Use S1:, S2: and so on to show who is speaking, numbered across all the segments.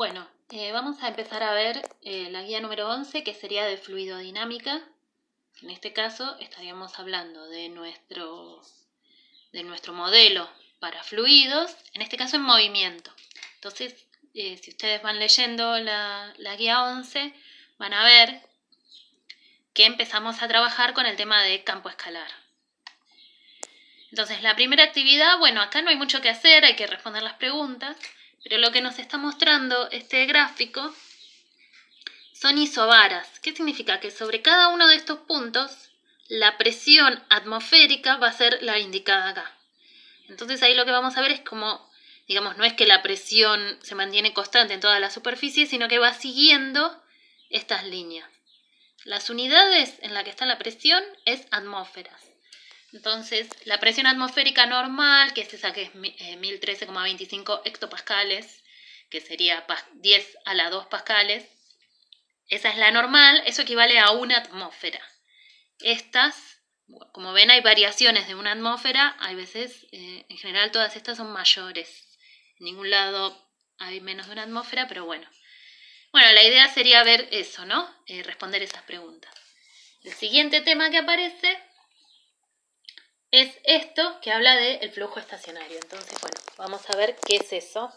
S1: Bueno, vamos a empezar a ver la guía número 11, que sería de fluidodinámica. En este caso estaríamos hablando de nuestro modelo para fluidos, en este caso en movimiento. Entonces, si ustedes van leyendo la guía 11, van a ver que empezamos a trabajar con el tema de campo escalar. Entonces, la primera actividad, bueno, acá no hay mucho que hacer, hay que responder las preguntas, pero lo que nos está mostrando este gráfico son isobaras. ¿Qué significa? Que sobre cada uno de estos puntos la presión atmosférica va a ser la indicada acá. Entonces ahí lo que vamos a ver es como, digamos, no es que la presión se mantiene constante en toda la superficie, sino que va siguiendo estas líneas. Las unidades en las que está la presión es atmósferas. Entonces, la presión atmosférica normal, que es esa que es 1013,25 hectopascales, que sería 10 a la 2 pascales, esa es la normal, eso equivale a una atmósfera. Estas, como ven, hay variaciones de una atmósfera, hay veces, en general todas estas son mayores. En ningún lado hay menos de una atmósfera, pero bueno. Bueno, la idea sería ver eso, ¿no? Responder esas preguntas. El siguiente tema que aparece es esto, que habla del flujo estacionario. Entonces, bueno, vamos a ver qué es eso.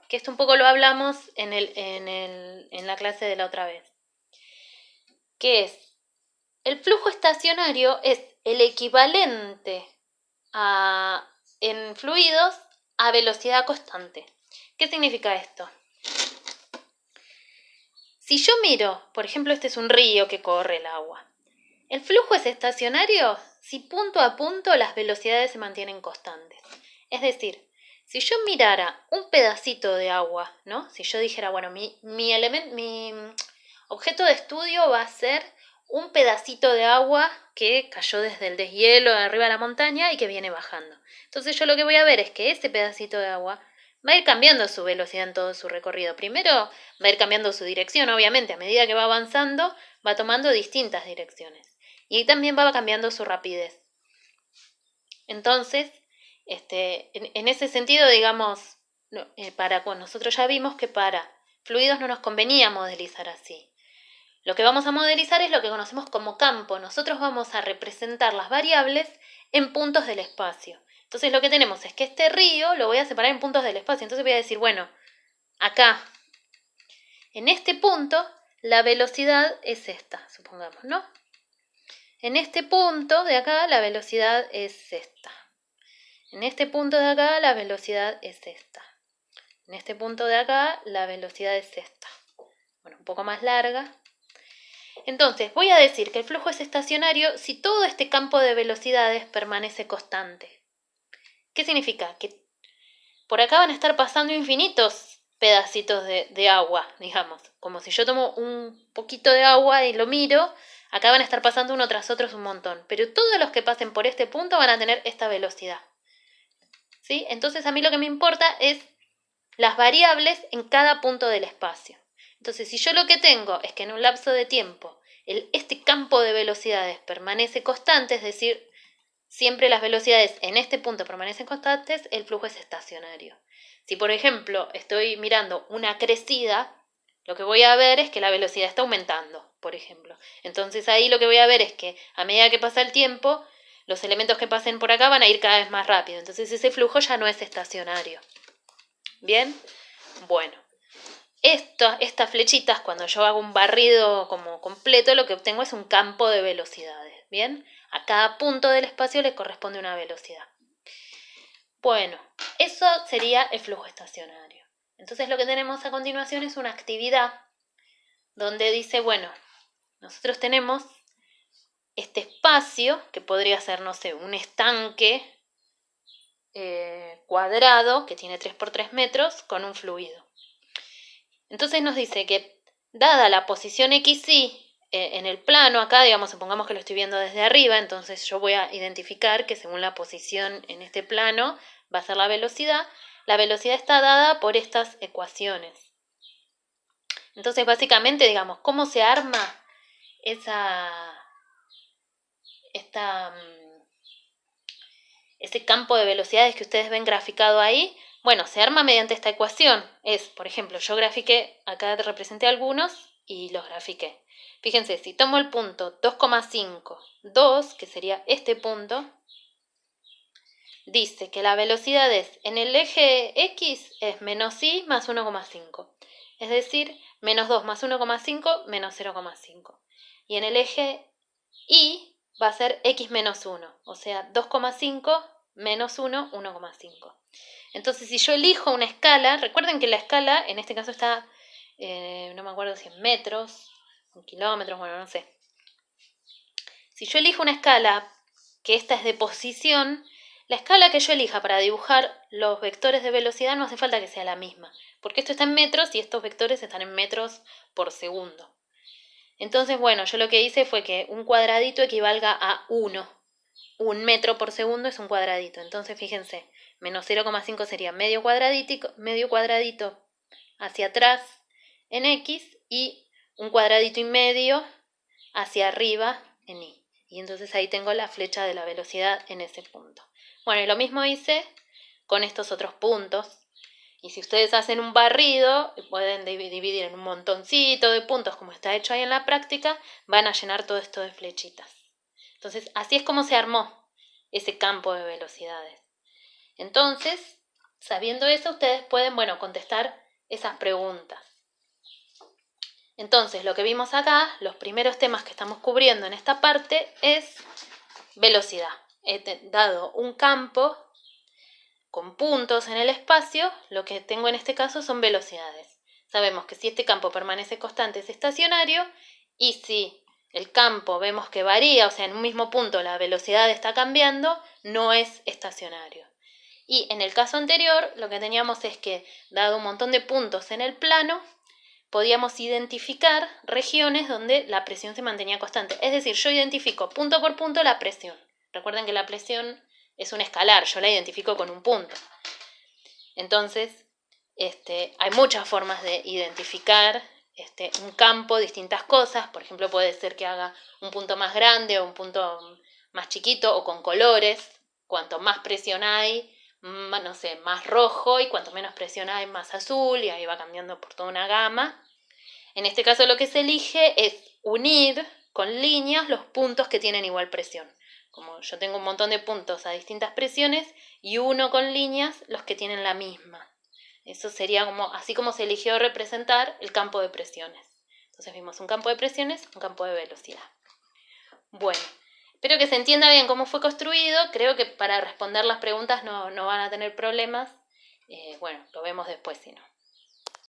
S1: Que esto un poco lo hablamos en la clase de la otra vez. ¿Qué es? El flujo estacionario es el equivalente en fluidos a velocidad constante. ¿Qué significa esto? Si yo miro, por ejemplo, este es un río que corre el agua. El flujo es estacionario si punto a punto las velocidades se mantienen constantes. Es decir, si yo mirara un pedacito de agua, ¿no? Si yo dijera, bueno, mi objeto de estudio va a ser un pedacito de agua que cayó desde el deshielo de arriba de la montaña y que viene bajando. Entonces yo lo que voy a ver es que ese pedacito de agua va a ir cambiando su velocidad en todo su recorrido. Primero va a ir cambiando su dirección, obviamente, a medida que va avanzando va tomando distintas direcciones. Y también va cambiando su rapidez. Entonces, en ese sentido, digamos, nosotros ya vimos que para fluidos no nos convenía modelizar así. Lo que vamos a modelizar es lo que conocemos como campo. Nosotros vamos a representar las variables en puntos del espacio. Entonces lo que tenemos es que este río lo voy a separar en puntos del espacio. Entonces voy a decir, bueno, acá, en este punto, la velocidad es esta, supongamos, ¿no? En este punto de acá la velocidad es esta. En este punto de acá la velocidad es esta. En este punto de acá la velocidad es esta. Bueno, un poco más larga. Entonces, voy a decir que el flujo es estacionario si todo este campo de velocidades permanece constante. ¿Qué significa? Que por acá van a estar pasando infinitos pedacitos de agua, digamos. Como si yo tomo un poquito de agua y lo miro, acá van a estar pasando uno tras otro un montón. Pero todos los que pasen por este punto van a tener esta velocidad. ¿Sí? Entonces a mí lo que me importa es las variables en cada punto del espacio. Entonces si yo lo que tengo es que en un lapso de tiempo este campo de velocidades permanece constante, es decir, siempre las velocidades en este punto permanecen constantes, el flujo es estacionario. Si por ejemplo estoy mirando una crecida, lo que voy a ver es que la velocidad está aumentando, por ejemplo. Entonces ahí lo que voy a ver es que a medida que pasa el tiempo, los elementos que pasen por acá van a ir cada vez más rápido. Entonces ese flujo ya no es estacionario. ¿Bien? Bueno. Estas flechitas, cuando yo hago un barrido como completo, lo que obtengo es un campo de velocidades. ¿Bien? A cada punto del espacio le corresponde una velocidad. Bueno, eso sería el flujo estacionario. Entonces lo que tenemos a continuación es una actividad donde dice, bueno, nosotros tenemos este espacio, que podría ser, no sé, un estanque cuadrado que tiene 3 por 3 metros con un fluido. Entonces nos dice que dada la posición XY en el plano, acá digamos, supongamos que lo estoy viendo desde arriba, entonces yo voy a identificar que según la posición en este plano va a ser la velocidad está dada por estas ecuaciones. Entonces básicamente, digamos, ¿cómo se arma ese campo de velocidades que ustedes ven graficado ahí? Bueno, se arma mediante esta ecuación. Por ejemplo, yo grafiqué, acá te representé algunos y los grafiqué. Fíjense, si tomo el punto 2,5, 2, que sería este punto, dice que la velocidad en el eje X es menos y más 1,5. Es decir, menos 2 más 1,5 menos 0,5. Y en el eje Y va a ser X menos 1, o sea, 2,5 menos 1, 1,5. Entonces, si yo elijo una escala, recuerden que la escala, en este caso está, no me acuerdo si en metros, en kilómetros, bueno, no sé. Si yo elijo una escala, que esta es de posición, la escala que yo elija para dibujar los vectores de velocidad no hace falta que sea la misma, porque esto está en metros y estos vectores están en metros por segundo. Entonces, bueno, yo lo que hice fue que un cuadradito equivalga a 1. Un metro por segundo es un cuadradito. Entonces, fíjense, menos 0,5 sería medio cuadradito hacia atrás en X y un cuadradito y medio hacia arriba en Y. Y entonces ahí tengo la flecha de la velocidad en ese punto. Bueno, y lo mismo hice con estos otros puntos. Y si ustedes hacen un barrido, pueden dividir en un montoncito de puntos como está hecho ahí en la práctica, van a llenar todo esto de flechitas. Entonces, así es como se armó ese campo de velocidades. Entonces, sabiendo eso, ustedes pueden, contestar esas preguntas. Entonces, lo que vimos acá, los primeros temas que estamos cubriendo en esta parte es velocidad. He dado un campo con puntos en el espacio, lo que tengo en este caso son velocidades. Sabemos que si este campo permanece constante es estacionario y si el campo vemos que varía, o sea, en un mismo punto la velocidad está cambiando, no es estacionario. Y en el caso anterior lo que teníamos es que, dado un montón de puntos en el plano, podíamos identificar regiones donde la presión se mantenía constante. Es decir, yo identifico punto por punto la presión. Recuerden que la presión es un escalar, yo la identifico con un punto. Entonces, hay muchas formas de identificar un campo, distintas cosas. Por ejemplo, puede ser que haga un punto más grande o un punto más chiquito o con colores. Cuanto más presión hay, no sé, más rojo, y cuanto menos presión hay, más azul, y ahí va cambiando por toda una gama. En este caso lo que se elige es unir con líneas los puntos que tienen igual presión. Como yo tengo un montón de puntos a distintas presiones y uno con líneas los que tienen la misma. Eso sería así como se eligió representar el campo de presiones. Entonces vimos un campo de presiones, un campo de velocidad. Bueno, espero que se entienda bien cómo fue construido. Creo que para responder las preguntas no van a tener problemas. Lo vemos después si no.